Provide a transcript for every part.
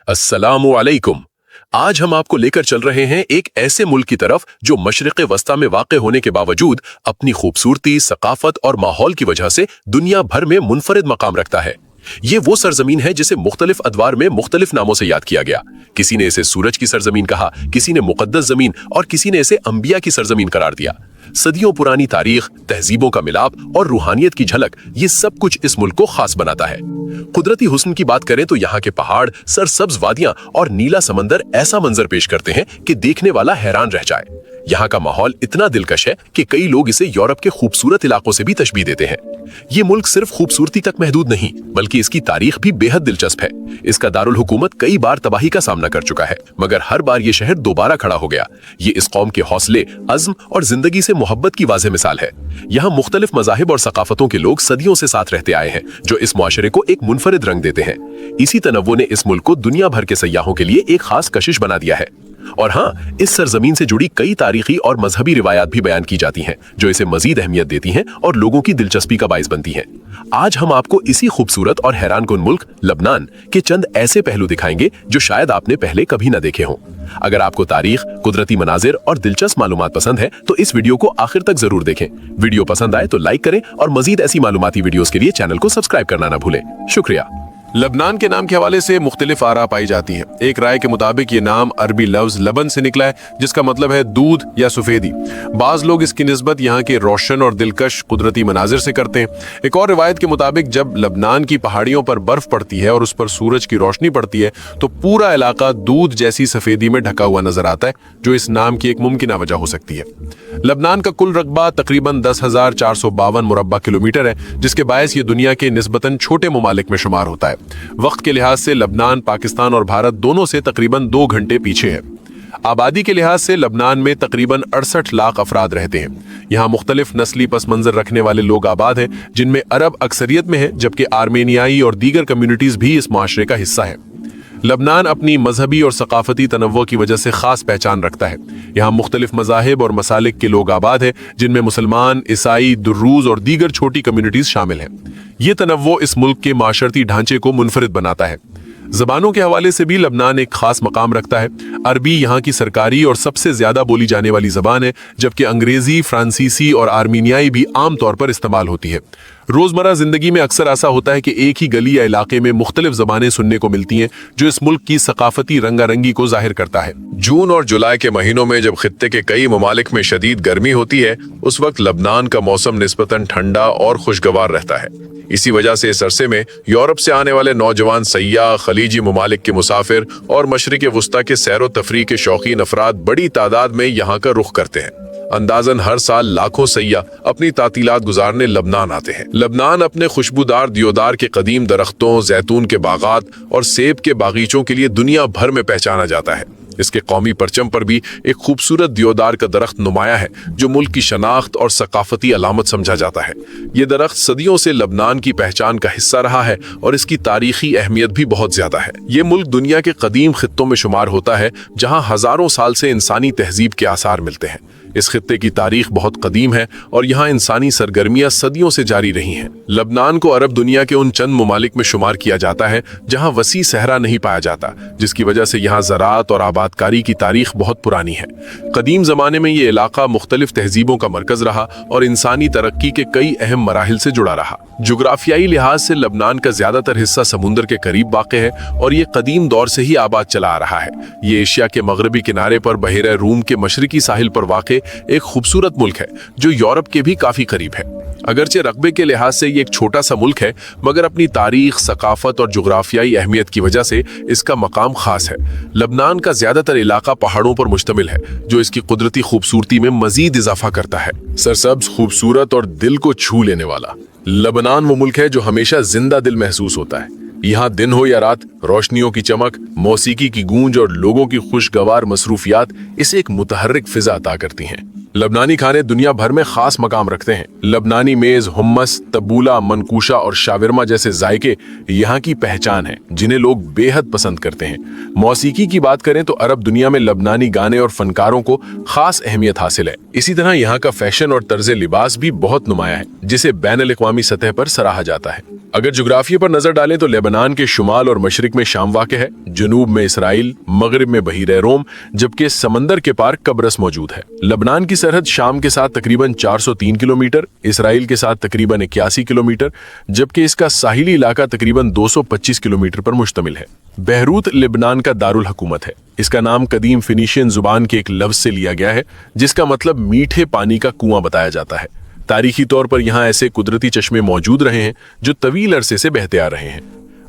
अस्सलामु अलैकुम। आज हम आपको लेकर चल रहे हैं एक ऐसे मुल्क की तरफ जो मशरिक़ वस्ता में वाक़े होने के बावजूद अपनी खूबसूरती, सकाफत और माहौल की वजह से दुनिया भर में मुनफरिद मकाम रखता है। ये वो सरजमीन है जिसे मुख्तलिफ अदवार में मुख्तलिफ नामों से याद किया गया। किसी ने इसे सूरज की सरजमीन कहा, किसी ने मुक़द्दस ज़मीन और किसी ने इसे अंबिया की सरजमीन करार दिया। सदियों पुरानी तारीख, तहजीबों का मिलाप और रूहानियत की झलक, ये सब कुछ इस मुल्क को खास बनाता है। कुदरती हुस्न की बात करें तो यहाँ के पहाड़, सरसब्ज वादियां और नीला समंदर ऐसा मंजर पेश करते हैं कि देखने वाला हैरान रह जाए। यहाँ का माहौल इतना दिलकश है कि कई लोग इसे यूरोप के खूबसूरत इलाकों से भी तशबीह देते हैं। ये मुल्क सिर्फ खूबसूरती तक महदूद नहीं, बल्कि इसकी तारीख भी बेहद दिलचस्प है। इसका दारुल हुकूमत कई बार तबाही का सामना कर चुका है, मगर हर बार ये शहर दोबारा खड़ा हो गया। ये इस कौम के हौसले, अज़्म और जिंदगी से मोहब्बत की वाज़ेह मिसाल है। यहाँ मुख्तलिफ मज़ाहिब और सकाफतों के लोग सदियों से साथ रहते आए हैं, जो इस मुआशरे को एक मुनफरिद रंग देते हैं। इसी तनव्वुर ने इस मुल्क को दुनिया भर के सयाहों के लिए एक खास कशिश बना दिया है। और हाँ, इस सरजमीन से जुड़ी कई तारीखी और मजहबी रिवायात भी बयान की जाती हैं, जो इसे मजीद अहमियत देती हैं और लोगों की दिलचस्पी का बाइस बनती हैं। आज हम आपको इसी खूबसूरत और हैरानकुन मुल्क लबनान के चंद ऐसे पहलू दिखाएंगे जो शायद आपने पहले कभी न देखे हों। अगर आपको तारीख, कुदरती मनाजिर और दिलचस्प मालूमात पसंद है तो इस वीडियो को आखिर तक जरूर देखें। वीडियो पसंद आए तो लाइक करें और मजीद ऐसी मालूमाती वीडियोस के लिए चैनल को सब्सक्राइब करना न भूलें। शुक्रिया। लबनान के नाम के हवाले से मुख्तलिफ आरा पाई जाती हैं। एक राय के मुताबिक ये नाम अरबी लफ्ज लबन से निकला है, जिसका मतलब है दूध या सफेदी। बाज लोग इसकी निस्बत यहाँ के रोशन और दिलकश कुदरती मनाजिर से करते हैं। एक और रिवायत के मुताबिक जब लबनान की पहाड़ियों पर बर्फ पड़ती है और उस पर सूरज की रोशनी पड़ती है तो पूरा इलाका दूध जैसी सफेदी में ढका हुआ नजर आता है, जो इस नाम की एक मुमकिन वजह हो सकती है। लबनान का कुल रकबा तकरीबन 10,452 मुरब्बा किलोमीटर है, जिसके बायस ये दुनिया के निस्बतन छोटे ममालिक में शुमार होता है। वक्त के लिहाज से लबनान पाकिस्तान और भारत दोनों से तकरीबन 2 घंटे पीछे है। आबादी के लिहाज से लबनान में तकरीबन 68 लाख अफराद रहते हैं। यहाँ मुख्तलिफ नस्ली पस मंजर रखने वाले लोग आबाद हैं, जिनमें अरब अक्सरियत में है, जबकि आर्मेनियाई और दीगर कम्युनिटीज भी इस माशरे का हिस्सा है। लबनान अपनी मजहबी और सकाफती तनव्वुर की वजह से खास पहचान रखता है। यहाँ मुख्तलिफ मज़ाहिब और मसालिक के लोग आबाद हैं, जिनमें मुसलमान, ईसाई, दुर्रूज और दीगर छोटी कम्युनिटीज शामिल हैं। ये तनव्वुर इस मुल्क के माशरती ढांचे को मुनफरिद बनाता है। ज़बानों के हवाले से भी लबनान एक खास मकाम रखता है। अरबी यहाँ की सरकारी और सबसे ज्यादा बोली जाने वाली ज़बान है, जबकि अंग्रेजी, फ्रांसीसी और आर्मीनियाई भी आम तौर पर इस्तेमाल होती है। रोजमर्रा जिंदगी में अक्सर ऐसा होता है कि एक ही गली या इलाके में मुख्तलिफ ज़बानें सुनने को मिलती हैं, जो इस मुल्क की सकाफती रंगारंगी को जाहिर करता है। जून और जुलाई के महीनों में जब खित्ते के कई ममालिक में शदीद गर्मी होती है, उस वक्त लबनान का मौसम निस्बतन ठंडा और खुशगवार रहता है। इसी वजह से इस अरसे में यूरोप से आने वाले नौजवान सयाह, खलीजी ममालिक के मुसाफिर और मशरिक़ वस्ता के सैर व तफरीह के शौकीन अफराद बड़ी तादाद में यहाँ का रुख करते हैं। अंदाजन हर साल लाखों सयाह अपनी तातीलात गुजारने लबनान आते हैं। लबनान अपने खुशबूदार दियोदार के कदीम दरख्तों, जैतून के बागात और सेब के बागीचों के लिए दुनिया भर में पहचाना जाता है। इसके कौमी परचम पर भी एक खूबसूरत दियोदार का दरख्त नुमाया है, जो मुल्क की शनाख्त और सकाफती अलामत समझा जाता है। ये दरख्त सदियों से लबनान की पहचान का हिस्सा रहा है और इसकी तारीखी अहमियत भी बहुत ज्यादा है। ये मुल्क दुनिया के कदीम खित्तों में शुमार होता है, जहाँ हजारों साल से इंसानी तहजीब के आसार मिलते हैं। इस खित्ते की तारीख बहुत कदीम है और यहाँ इंसानी सरगर्मियां सदियों से जारी रही हैं। लबनान को अरब दुनिया के उन चंद ममालिक में शुमार किया जाता है जहाँ वसी सहरा नहीं पाया जाता, जिसकी वजह से यहाँ ज़राअत और आबादकारी की तारीख बहुत पुरानी है। कदीम ज़माने में ये इलाका मुख्तलिफ तहजीबों का मरकज रहा और इंसानी तरक्की के कई अहम मराहिल से जुड़ा रहा। जोग्राफियाई लिहाज से लबनान का ज्यादातर हिस्सा समुद्र के करीब वाक़ है और ये कदीम दौर से ही आबाद चला आ रहा है। ये एशिया के मगरबी किनारे पर बहिर रूम के मशरकी साहिल पर वाक़ एक खूबसूरत मुल्क है, जो यूरोप के भी काफी करीब है। अगरचे रकबे के लिहाज से ये एक छोटा सा मुल्क है, मगर अपनी तारीख, सकाफत और जोग्राफियाई अहमियत की वजह से इसका मकाम खास है। लबनान का ज्यादातर इलाका पहाड़ों पर मुश्तमिल है, जो इसकी कुदरती खूबसूरती में मजीद इजाफा करता है। सरसब्ज, खूबसूरत और दिल को छू लेने वाला लबनान वो मुल्क है जो हमेशा जिंदा दिल महसूस होता है। यहाँ दिन हो या रात, रोशनियों की चमक, मौसीकी की गूंज और लोगों की खुशगवार मसरूफियात इसे एक मुतहर्रिक फिजा अता करती हैं। लबनानी खाने दुनिया भर में खास मकाम रखते हैं। लबनानी मेज, हुम्मस, तबूला, मनकूशा और शावरमा जैसे जायके यहाँ की पहचान है, जिन्हें लोग बेहद पसंद करते हैं। मौसीकी की बात करें तो अरब दुनिया में लबनानी गाने और फनकारों को खास अहमियत हासिल है। इसी तरह यहाँ का फैशन और तर्ज लिबास भी बहुत नुमाया है, जिसे बैनुल-अक़वामी सतह पर सराहा जाता है। अगर जुग्राफिया पर नजर डालें तो लेबनान के शुमाल और मशरिक में शाम वाक़ है, जनूब में इसराइल, मगरिब में बहीरे रोम, जबकि समंदर के पार कब्रस मौजूद है। लबनान की सरहद शाम के साथ तकरीबन 403 किलोमीटर, इसराइल के साथ तकरीबन 81 किलोमीटर, जबकि इसका साहिली इलाका तकरीबन 225 किलोमीटर पर मुश्तमिल है। बेरूत लेबनान का दारुल हुकूमत है। इसका नाम कदीम फिनीशियन जुबान के एक लफ्ज से लिया गया है, जिसका मतलब मीठे पानी का कुआं बताया जाता है। तारीखी तौर पर यहाँ ऐसे कुदरती चश्मे मौजूद रहे हैं जो तवील अरसे से बहते आ रहे हैं।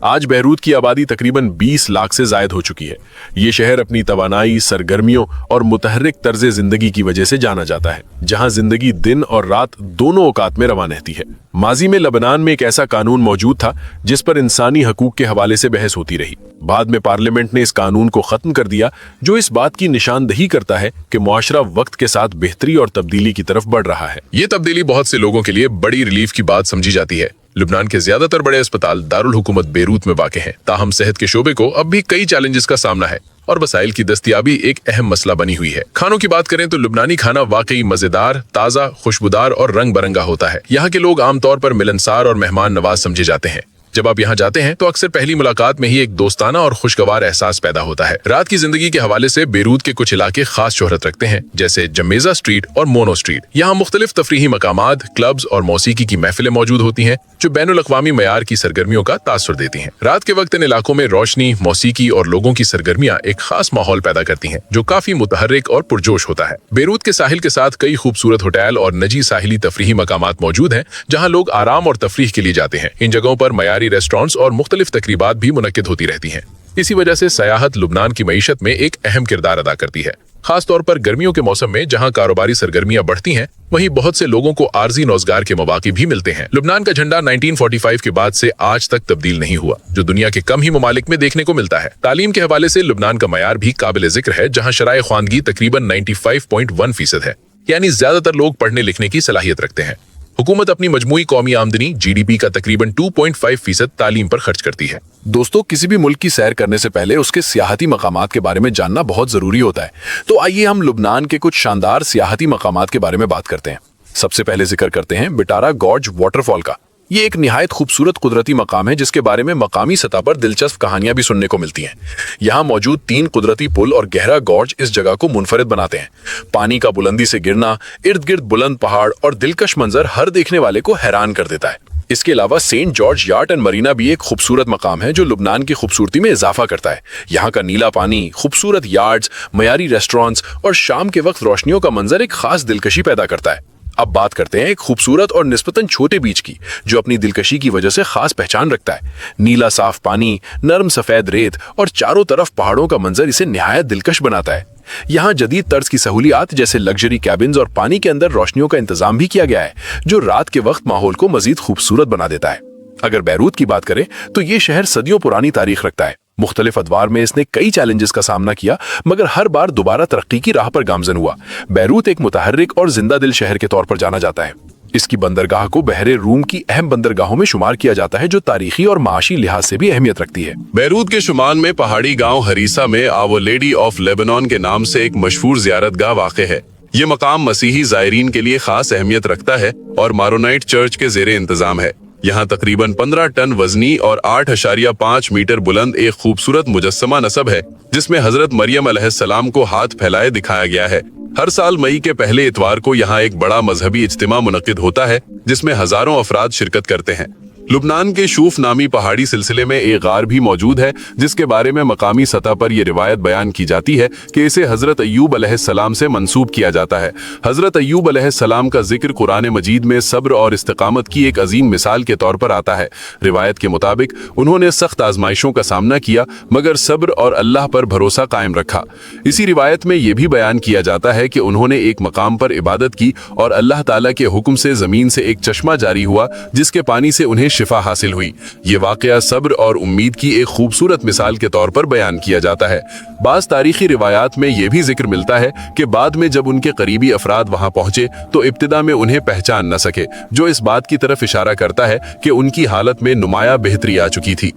आज बेरूत की आबादी तकरीबन 20 लाख से जायद हो चुकी है। ये शहर अपनी तवानाई, सरगर्मियों और मुतहर्रिक तर्ज जिंदगी की वजह से जाना जाता है, जहां जिंदगी दिन और रात दोनों औकात में रवान रहती है। माजी में लबनान में एक ऐसा कानून मौजूद था जिस पर इंसानी हकूक के हवाले से बहस होती रही। बाद में पार्लियामेंट ने इस कानून को खत्म कर दिया, जो इस बात की निशानदही करता है कि मुआशरा वक्त के साथ बेहतरी और तब्दीली की तरफ बढ़ रहा है। ये तब्दीली बहुत से लोगों के लिए बड़ी रिलीफ की बात समझी जाती है। लुबनान के ज्यादातर बड़े अस्पताल दारुल हुकूमत बेरूत में वाक़े हैं। ताहम सेहत के शोबे को अब भी कई चैलेंजेस का सामना है और वसाइल की दस्तियाबी एक अहम मसला बनी हुई है। खानों की बात करें तो लुबनानी खाना वाकई मजेदार, ताज़ा, खुशबूदार और रंग बरंगा होता है। यहाँ के लोग आमतौर पर मिलनसार और मेहमान नवाज समझे जाते हैं। जब आप यहाँ जाते हैं तो अक्सर पहली मुलाकात में ही एक दोस्ताना और खुशगवार एहसास पैदा होता है। रात की जिंदगी के हवाले से बेरूत के कुछ इलाके खास शोहरत रखते हैं, जैसे जमेजा स्ट्रीट और मोनो स्ट्रीट। यहाँ मुख्तलिफ तफरीही मकामात, क्लब्स और मौसीकी की महफिलें मौजूद होती हैं, जो बैनुल-अक़वामी मयार की सरगर्मियों का तासुर देती हैं। रात के वक्त इन इलाकों में रोशनी, मौसीकी और लोगों की सरगर्मियां एक खास माहौल पैदा करती हैं, जो काफी मुतहर्रिक और पुरजोश होता है। बेरूत के साहिल के साथ कई खूबसूरत होटल और निजी साहिली तफरीही मकामात मौजूद हैं, जहाँ लोग आराम और तफरीह के लिए जाते हैं। इन जगहों पर मयारी रेस्टोरेंट्स और मुख्तलिफ तकरीबात भी मुनक्किद होती रहती हैं। इसी वजह से सयाहत लुबनान की मईशत में एक अहम किरदार अदा करती है। खास तौर पर गर्मियों के मौसम में जहां कारोबारी सरगर्मियां बढ़ती हैं, वहीं बहुत से लोगों को आर्जी रोजगार के मौके भी मिलते हैं। लुबनान का झंडा 1945 के बाद से आज तक तब्दील नहीं हुआ, जो दुनिया के कम ही ममालिक में देखने को मिलता है। तालीम के हवाले से लुबनान का मयार भी काबिल जिक्र है, जहां शराए ख्वानगी तकरीबन 95.1% है, यानी ज्यादातर लोग पढ़ने लिखने की सलाहियत रखते हैं। हुकूमत अपनी मजमूई कौमी आमदनी GDP का तकरीबन 2.5% तालीम पर खर्च करती है। दोस्तों, किसी भी मुल्क की सैर करने से पहले उसके सियाहती मकामात के बारे में जानना बहुत जरूरी होता है। तो आइए हम लुबनान के कुछ शानदार सियाहती मकामात के बारे में बात करते हैं। सबसे पहले जिक्र करते हैं बिटारा गॉर्ज वाटरफॉल का। ये एक निहायत खूबसूरत कुदरती मकाम है, जिसके बारे में मकामी सतह पर दिलचस्प कहानियां भी सुनने को मिलती हैं। यहाँ मौजूद 3 कुदरती पुल और गहरा गॉर्ज इस जगह को मुनफरिद बनाते हैं। पानी का बुलंदी से गिरना, इर्द गिर्द बुलंद पहाड़ और दिलकश मंजर हर देखने वाले को हैरान कर देता है। इसके अलावा Saint George yacht and marina भी एक खूबसूरत मकाम है, जो लुबनान की खूबसूरती में इजाफा करता है। यहाँ का नीला पानी, खूबसूरत यार्ड्स, मयारी रेस्टोरेंट्स और शाम के वक्त रोशनियों का मंजर एक खास दिलकशी पैदा करता है। अब बात करते हैं एक खूबसूरत और निस्बतन छोटे बीच की, जो अपनी दिलकशी की वजह से खास पहचान रखता है। नीला साफ पानी, नरम सफेद रेत और चारों तरफ पहाड़ों का मंजर इसे निहायत दिलकश बनाता है। यहाँ जदीद तर्ज की सहूलियात जैसे लग्जरी कैबिन्स और पानी के अंदर रोशनियों का इंतजाम भी किया गया है, जो रात के वक्त माहौल को मजीद खूबसूरत बना देता है। अगर बेरूत की बात करें तो ये शहर सदियों पुरानी तारीख रखता है। मुख्तलिफ अदवार में इसने कई चैलेंजेस का सामना किया, मगर हर बार दोबारा तरक्की की राह पर गामजन हुआ। बेरूत एक मुतहर्रिक और जिंदा दिल शहर के तौर पर जाना जाता है। इसकी बंदरगाह को बहरे रूम की अहम बंदरगाहों में शुमार किया जाता है, जो तारीखी और माशी लिहाज से भी अहमियत रखती है। बेरूत के शुमाल में पहाड़ी गांव हरीसा में आवर लेडी ऑफ लेबनान के नाम से एक मशहूर जियारतगाह वाक़े है। ये मकाम मसीही ज़ायरीन के लिए खास अहमियत रखता है और मारोनाइट चर्च के ज़ेरे इंतजाम है। यहाँ तकरीबन 15 टन वजनी और 8.5 मीटर बुलंद एक खूबसूरत मुजस्समा नस्ब है, जिसमें हजरत मरियम अलैहिस्सलाम को हाथ फैलाए दिखाया गया है। हर साल मई के पहले इतवार को यहाँ एक बड़ा मजहबी इज्तिमा मुनक्किद होता है, जिसमें हजारों अफराद शिरकत करते हैं। लुबनान के शूफ नामी पहाड़ी सिलसिले में एक गार भी मौजूद है, जिसके बारे में मकामी सतह पर यह रिवायत बयान की जाती है कि इसे हजरत अय्यूब अलैहिस्सलाम से मंसूब किया जाता है। हजरत अय्यूब अलैहिस्सलाम का जिक्र कुरान मजीद में सब्र और इस्तिकामत की एक अजीम मिसाल के तौर पर आता है। रिवायत के मुताबिक उन्होंने सख्त आजमाइशों का सामना किया, मगर सब्र और अल्लाह पर भरोसा कायम रखा। इसी रिवायत में यह भी बयान किया जाता है कि उन्होंने एक मकाम पर इबादत की और अल्लाह ताला के हुक्म से जमीन से एक चश्मा जारी हुआ, जिसके पानी से उन्हें شفا حاصل ہوئی۔ یہ واقعہ صبر اور امید کی ایک خوبصورت مثال کے طور پر بیان کیا جاتا ہے۔ بعض تاریخی روایات میں یہ بھی ذکر ملتا ہے کہ بعد میں جب ان کے قریبی افراد وہاں پہنچے تو ابتدا میں انہیں پہچان نہ سکے، جو اس بات کی طرف اشارہ کرتا ہے کہ ان کی حالت میں نمایاں بہتری آ چکی تھی۔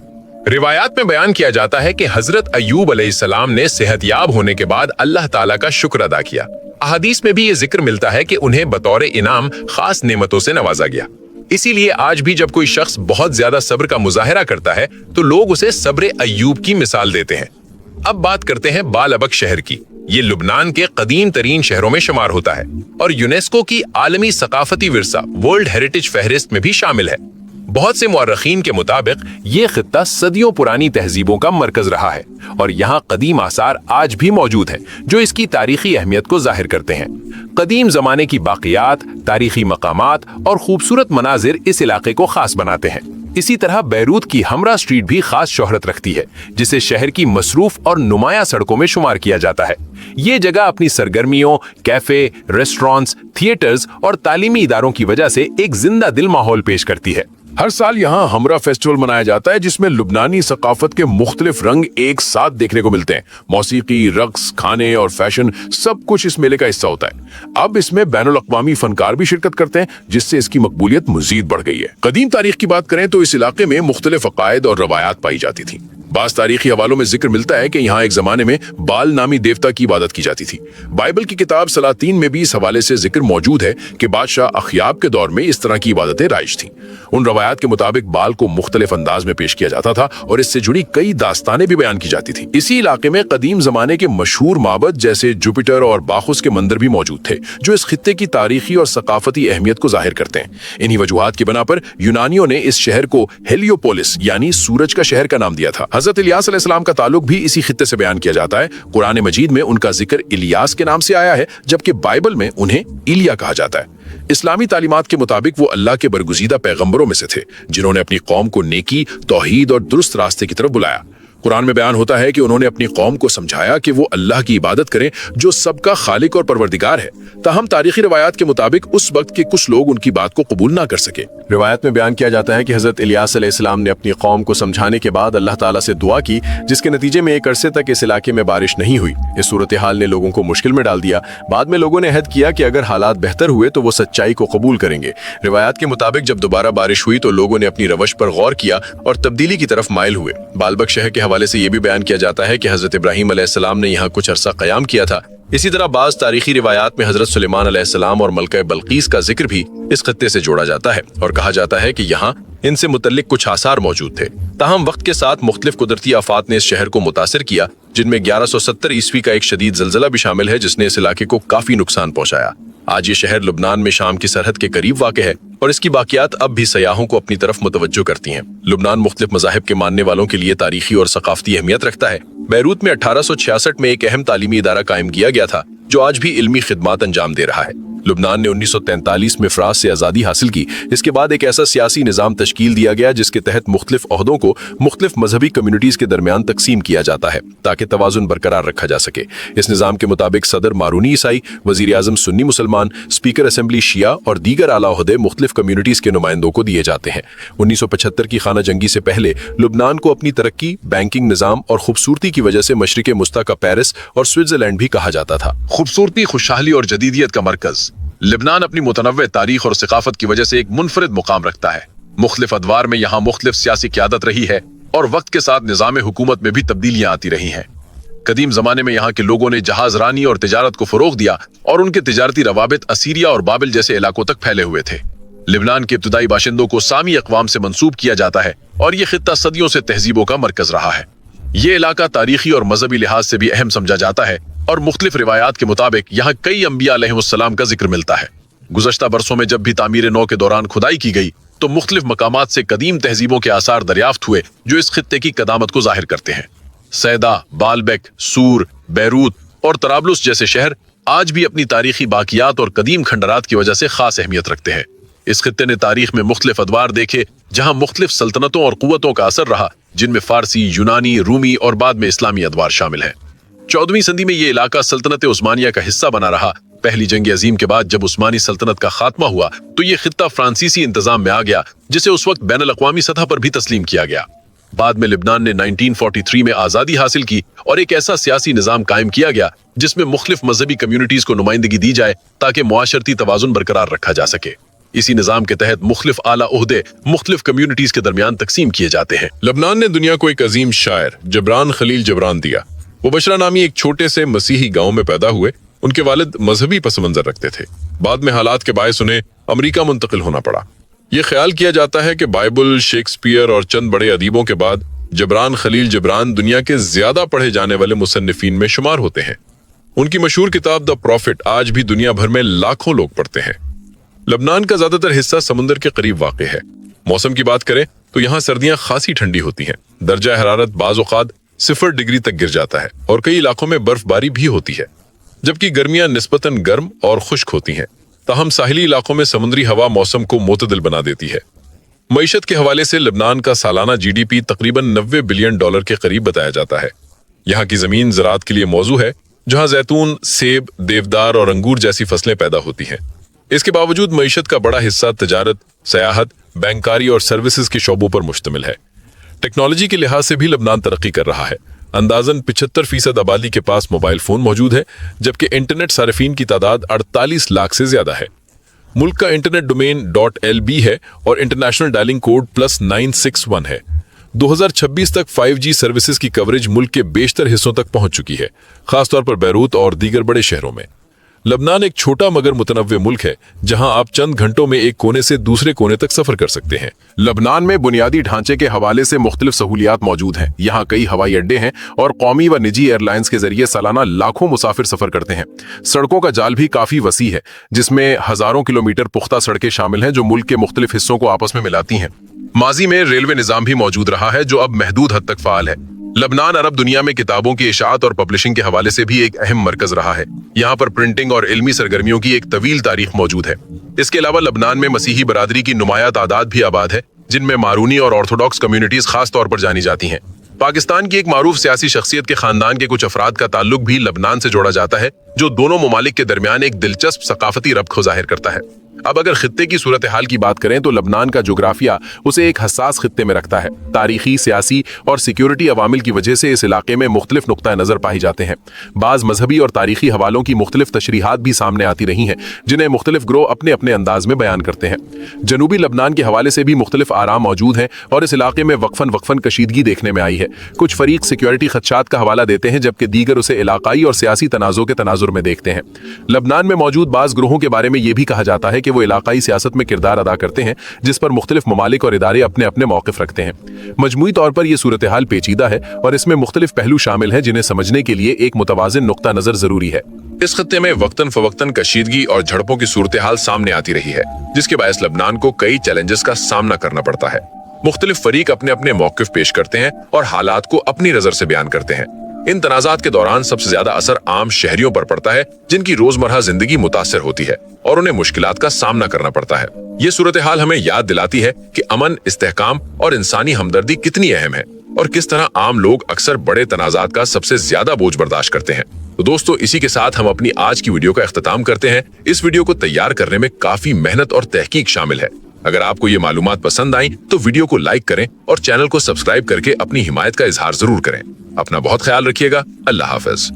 روایات میں بیان کیا جاتا ہے کہ حضرت ایوب علیہ السلام نے صحت یاب ہونے کے بعد اللہ تعالیٰ کا شکر ادا کیا۔ احادیث میں بھی یہ ذکر ملتا ہے کہ انہیں بطور انعام خاص نعمتوں سے نوازا گیا۔ اسی لیے آج بھی جب کوئی شخص بہت زیادہ صبر کا مظاہرہ کرتا ہے تو لوگ اسے صبر ایوب کی مثال دیتے ہیں۔ اب بات کرتے ہیں بالابک شہر کی۔ یہ لبنان کے قدیم ترین شہروں میں شمار ہوتا ہے اور یونیسکو کی عالمی ثقافتی ورثہ ورلڈ ہیریٹیج فہرست میں بھی شامل ہے۔ بہت سے مورخین کے مطابق یہ خطہ صدیوں پرانی تہذیبوں کا مرکز رہا ہے اور یہاں قدیم آثار آج بھی موجود ہیں جو اس کی تاریخی اہمیت کو ظاہر کرتے ہیں۔ قدیم زمانے کی باقیات، تاریخی مقامات اور خوبصورت مناظر اس علاقے کو خاص بناتے ہیں۔ اسی طرح بیروت کی ہمرا اسٹریٹ بھی خاص شہرت رکھتی ہے، جسے شہر کی مصروف اور نمایاں سڑکوں میں شمار کیا جاتا ہے۔ یہ جگہ اپنی سرگرمیوں، کیفے، ریسٹورانٹس، تھیٹرز اور تعلیمی اداروں کی وجہ سے ایک زندہ دل ماحول پیش کرتی ہے۔ ہر سال یہاں ہمرا فیسٹیول منایا جاتا ہے جس میں لبنانی ثقافت کے مختلف رنگ ایک ساتھ دیکھنے کو ملتے ہیں۔ موسیقی، رقص، کھانے اور فیشن سب کچھ اس میلے کا حصہ ہوتا ہے۔ اب اس میں بین الاقوامی فنکار بھی شرکت کرتے ہیں جس سے اس کی مقبولیت مزید بڑھ گئی ہے۔ قدیم تاریخ کی بات کریں تو اس علاقے میں مختلف عقائد اور روایات پائی جاتی تھیں۔ بعض تاریخی حوالوں میں ذکر ملتا ہے کہ یہاں ایک زمانے میں بال نامی دیوتا کی عبادت کی جاتی تھی۔ بائبل کی کتاب سلاطین میں بھی اس حوالے سے ذکر موجود ہے کہ بادشاہ اخیاب کے دور میں اس طرح کی عبادتیں رائج تھیں۔ ان روایات کے مطابق بال کو مختلف انداز میں پیش کیا جاتا تھا اور اس سے جڑی کئی داستانیں بھی بیان کی جاتی تھی۔ اسی علاقے میں قدیم زمانے کے مشہور معبد جیسے جوپیٹر اور باخوس کے مندر بھی موجود تھے جو اس خطے کی تاریخی اور ثقافتی اہمیت کو ظاہر کرتے ہیں۔ انہی وجوہات کی بنا پر یونانیوں نے اس شہر کو ہیلیوپولس یعنی سورج کا شہر کا نام دیا تھا۔ حضرت الیاس علیہ السلام کا تعلق بھی اسی خطے سے بیان کیا جاتا ہے۔ قرآن مجید میں ان کا ذکر الیاس کے نام سے آیا ہے جبکہ بائبل میں انہیں ایلیا کہا جاتا ہے۔ اسلامی تعلیمات کے مطابق وہ اللہ کے برگزیدہ پیغمبروں میں سے تھے جنہوں نے اپنی قوم کو نیکی، توحید اور درست راستے کی طرف بلایا۔ قرآن میں بیان ہوتا ہے کہ انہوں نے اپنی قوم کو سمجھایا کہ وہ اللہ کی عبادت کریں جو سب کا خالق اور پروردگار ہے۔ تاہم تاریخی روایات کے مطابق اس وقت کے کچھ لوگ ان کی بات کو قبول نہ کر سکے۔ روایت میں بیان کیا جاتا ہے کہ حضرت الیاس علیہ السلام نے اپنی قوم کو سمجھانے کے بعد اللہ تعالیٰ سے دعا کی جس کے نتیجے میں ایک عرصے تک اس علاقے میں بارش نہیں ہوئی۔ اس صورتحال نے لوگوں کو مشکل میں ڈال دیا۔ بعد میں لوگوں نے عہد کیا کہ اگر حالات بہتر ہوئے تو وہ سچائی کو قبول کریں گے۔ روایات کے مطابق جب دوبارہ بارش ہوئی تو لوگوں نے اپنی روش پر غور کیا اور تبدیلی کی طرف مائل ہوئے۔ بالبک شہر کے حوالے سے یہ بھی بیان کیا جاتا ہے کہ حضرت ابراہیم علیہ السلام نے یہاں کچھ عرصہ قیام کیا تھا۔ اسی طرح بعض تاریخی روایات میں حضرت سلیمان علیہ السلام اور ملکہ بلقیس کا ذکر بھی اس خطے سے جوڑا جاتا ہے اور کہا جاتا ہے کہ یہاں ان سے متعلق کچھ آثار موجود تھے۔ تاہم وقت کے ساتھ مختلف قدرتی آفات نے اس شہر کو متاثر کیا جن میں 1170 عیسوی کا ایک شدید زلزلہ بھی شامل ہے جس نے اس علاقے کو کافی نقصان پہنچایا۔ آج یہ شہر لبنان میں شام کی سرحد کے قریب واقع ہے اور اس کی باقیات اب بھی سیاحوں کو اپنی طرف متوجہ کرتی ہیں۔ لبنان مختلف مذاہب کے ماننے والوں کے لیے تاریخی اور ثقافتی اہمیت رکھتا ہے۔ بیروت میں 1866 میں ایک اہم تعلیمی ادارہ قائم کیا گیا تھا جو آج بھی علمی خدمات انجام دے رہا ہے۔ لبنان نے 1943 میں فرانس سے آزادی حاصل کی۔ اس کے بعد ایک ایسا سیاسی نظام تشکیل دیا گیا جس کے تحت مختلف عہدوں کو مختلف مذہبی کمیونٹیز کے درمیان تقسیم کیا جاتا ہے تاکہ توازن برقرار رکھا جا سکے۔ اس نظام کے مطابق صدر مارونی عیسائی، وزیر اعظم سنی مسلمان، اسپیکر اسمبلی شیعہ اور دیگر اعلیٰ عہدے مختلف کمیونٹیز کے نمائندوں کو دیے جاتے ہیں۔ 1975 کی خانہ جنگی سے پہلے لبنان کو اپنی ترقی، بینکنگ نظام اور خوبصورتی کی وجہ سے مشرق وسطیٰ کا پیرس اور سوئٹزرلینڈ بھی کہا جاتا تھا۔ خوبصورتی، خوشحالی اور جدیدیت کا مرکز لبنان اپنی متنوع تاریخ اور ثقافت کی وجہ سے ایک منفرد مقام رکھتا ہے۔ مختلف ادوار میں یہاں مختلف سیاسی قیادت رہی ہے اور وقت کے ساتھ نظام حکومت میں بھی تبدیلیاں آتی رہی ہیں۔ قدیم زمانے میں یہاں کے لوگوں نے جہاز رانی اور تجارت کو فروغ دیا اور ان کے تجارتی روابط اسیریا اور بابل جیسے علاقوں تک پھیلے ہوئے تھے۔ لبنان کے ابتدائی باشندوں کو سامی اقوام سے منسوب کیا جاتا ہے اور یہ خطہ صدیوں سے تہذیبوں کا مرکز رہا ہے۔ یہ علاقہ تاریخی اور مذہبی لحاظ سے بھی اہم سمجھا جاتا ہے اور مختلف روایات کے مطابق یہاں کئی انبیاء علیہ السلام کا ذکر ملتا ہے۔ گزشتہ برسوں میں جب بھی تعمیر نو کے دوران کھدائی کی گئی تو مختلف مقامات سے قدیم تہذیبوں کے آثار دریافت ہوئے جو اس خطے کی قدامت کو ظاہر کرتے ہیں۔ سیدا، بالبک، سور، بیروت اور طرابلس جیسے شہر آج بھی اپنی تاریخی باقیات اور قدیم کھنڈرات کی وجہ سے خاص اہمیت رکھتے ہیں۔ اس خطے نے تاریخ میں مختلف ادوار دیکھے جہاں مختلف سلطنتوں اور قوتوں کا اثر رہا جن میں فارسی، یونانی، رومی اور بعد میں اسلامی ادوار شامل ہیں۔ 14ویں صدی میں یہ علاقہ سلطنت عثمانیہ کا حصہ بنا رہا पहली जंग अजीम के बाद जब उस्मानी सल्तनत का खात्मा हुआ तो ये खित्ता फ्रांसीसी इंतजाम में आ गया, जिसे उस वक्त बैनुल अक़वामी सतह पर भी तस्लीम किया गया। बाद में लिबनान ने 1943 में आजादी हासिल की और एक ऐसा सियासी निजाम कायम किया गया जिसमें मुख्तलिफ मजहबी कम्युनिटीज को नुमाइंदगी दी जाए ताकि मुआशरती तवाजुन बरकरार रखा जा सके। इसी निजाम के तहत मुख्तलिफ आला ओहदे मुख्तलिफ कम्युनिटीज के दरमियान तकसीम किए जाते हैं। लबनान ने दुनिया को एक अजीम शायर जबरान खलील जबरान दिया। वो बशरा नामी एक छोटे से मसीही गांव में पैदा हुए। उनके वालिद मजहबी पस मंजर रखते थे। बाद में हालात के बायस उन्हें अमेरिका मुंतकिल होना पड़ा। ये ख्याल किया जाता है कि बाइबल, शेक्सपियर और चंद बड़े अदीबों के बाद जबरान खलील जबरान दुनिया के ज्यादा पढ़े जाने वाले मुसन्निफीन में शुमार होते हैं। उनकी मशहूर किताब द प्रॉफिट आज भी दुनिया भर में लाखों लोग पढ़ते हैं। लबनान का ज्यादातर हिस्सा समुद्र के करीब वाक़े है। मौसम की बात करें तो यहाँ सर्दियां खासी ठंडी होती हैं। दर्जा हरारत बाज़ औक़ात 0 डिग्री तक गिर जाता है और कई इलाकों में बर्फबारी भी होती है, जबकि गर्मियां निस्बतन गर्म और खुश्क होती हैं। ताहम साहिली इलाकों में समुद्री हवा मौसम को मोतदिल बना देती है। मईशत के हवाले से लबनान का सालाना GDP तकरीबन $90 बिलियन के करीब बताया जाता है। यहाँ की जमीन ज़राअत के लिए मौजू है, जहाँ जैतून, सेब, देवदार और अंगूर जैसी फसलें पैदा होती हैं। इसके बावजूद मईशत का बड़ा हिस्सा तजारत, सयाहत, बैंकारी और सर्विसेज के शोबों पर मुश्तमिल है। टेक्नोलॉजी के लिहाज से भी लबनान तरक्की कर रहा है। अंदाजन 75% आबादी के पास मोबाइल फोन मौजूद है, जबकि इंटरनेट सारिफीन की तादाद 48 लाख से ज्यादा है। मुल्क का इंटरनेट डोमेन .lb है और इंटरनेशनल डायलिंग कोड +961 है। 2026 तक 5G सर्विसेज की कवरेज मुल्क के बेशतर हिस्सों तक पहुंच चुकी है, खासतौर पर बैरूत और दीगर बड़े शहरों में। लबनान एक छोटा मगर मुतनव्वे मुल्क है, जहां आप चंद घंटों में एक कोने से दूसरे कोने तक सफर कर सकते हैं। लबनान में बुनियादी ढांचे के हवाले से मुख्तलिफ सहूलियात मौजूद हैं। यहाँ कई हवाई अड्डे हैं और कौमी व निजी एयरलाइंस के जरिए सालाना लाखों मुसाफिर सफर करते हैं। सड़कों का जाल भी काफी वसी है, जिसमें हजारों किलोमीटर पुख्ता सड़कें शामिल हैं जो मुल्क के मुख्तलिफ हिस्सों को आपस में मिलाती हैं। माजी में रेलवे निजाम भी मौजूद रहा है जो अब महदूद हद तक फाल है। लबनान अरब दुनिया में किताबों की इशाअत और पब्लिशिंग के हवाले से भी एक अहम मरकज रहा है। यहाँ पर प्रिंटिंग और इल्मी सरगर्मियों की एक तवील तारीख मौजूद है। इसके अलावा लबनान में मसीही बरादरी की नुमाया तादाद भी आबाद है, जिनमें मारूनी और ऑर्थोडॉक्स कम्युनिटीज खास तौर पर जानी जाती हैं। पाकिस्तान की एक मारूफ सियासी शख्सियत के खानदान के कुछ अफराद का ताल्लुक भी लबनान से जोड़ा जाता है, जो दोनों ममालिक के दरमियान एक दिलचस्प सकाफती रब्त को जाहिर करता है। अब अगर खित्ते की सूरत हाल की बात करें तो लबनान का जोग्राफिया उसे एक हसास खित्ते में रखता है। तारीखी, सियासी और सिक्योरिटी अवामिल की वजह से इस इलाके में मुख्तलिफ नुक्ता नजर पाए जाते हैं। बाज मजहबी और तारीखी हवालों की मुख्तलिफ तशरीहात भी सामने आती रही हैं, जिन्हें मुख्तलिफ ग्रोह अपने अपने अंदाज में बयान करते हैं। जनूबी लबनान के हवाले से भी मुख्तलिफ आराम मौजूद हैं और इस इलाके में वक्फन कशीदगी देखने में आई है। कुछ फरीक सिक्योरिटी खदशात का हवाला देते हैं, जबकि दीगर उसे इलाकाई और सियासी तनाज़ुर के तनाजुर में देखते हैं। लबनान में मौजूद बाज ग्रोहों के बारे में यह भी कहा जाता है कि वो इलाकाई सियासत में किरदार अदा करते हैं, जिस पर मुख्तलिफ ममालिक और इदारे अपने अपने मौक़िफ़ रखते हैं। मजमूई तौर पर यह सूरत हाल पेचीदा है और इसमें मुख्तलिफ पहलू शामिल हैं, जिन्हें समझने के लिए एक मुतवाज़िन नुक्ता नजर जरूरी है। इस खत्ते में वक्तन फवक्तन कशीदगी और झड़पों की सूरत हाल सामने आती रही है, जिसके बायस लबनान को कई चैलेंजेस का सामना करना पड़ता है। मुख्तलिफ फरीक अपने अपने मौक़िफ़ पेश करते हैं और हालात को अपनी नजर से बयान करते हैं। इन तनाज़ात के दौरान सबसे ज्यादा असर आम शहरियों पर पड़ता है, जिनकी रोजमर्रा जिंदगी मुतासर होती है और उन्हें मुश्किलात का सामना करना पड़ता है। ये सूरत हाल हमें याद दिलाती है कि अमन, इस्तेहकाम और इंसानी हमदर्दी कितनी अहम है और किस तरह आम लोग अक्सर बड़े तनाज़ात का सबसे ज्यादा बोझ बर्दाश्त करते हैं। तो दोस्तों, इसी के साथ हम अपनी आज की वीडियो का इख्तिताम करते हैं। इस वीडियो को तैयार करने में काफी मेहनत और तहकीक शामिल है। अगर आपको ये मालूमात पसंद आई तो वीडियो को लाइक करें और चैनल को सब्सक्राइब करके अपनी हिमायत का इजहार जरूर करें। अपना बहुत ख्याल रखिएगा। अल्लाह हाफ़िज़।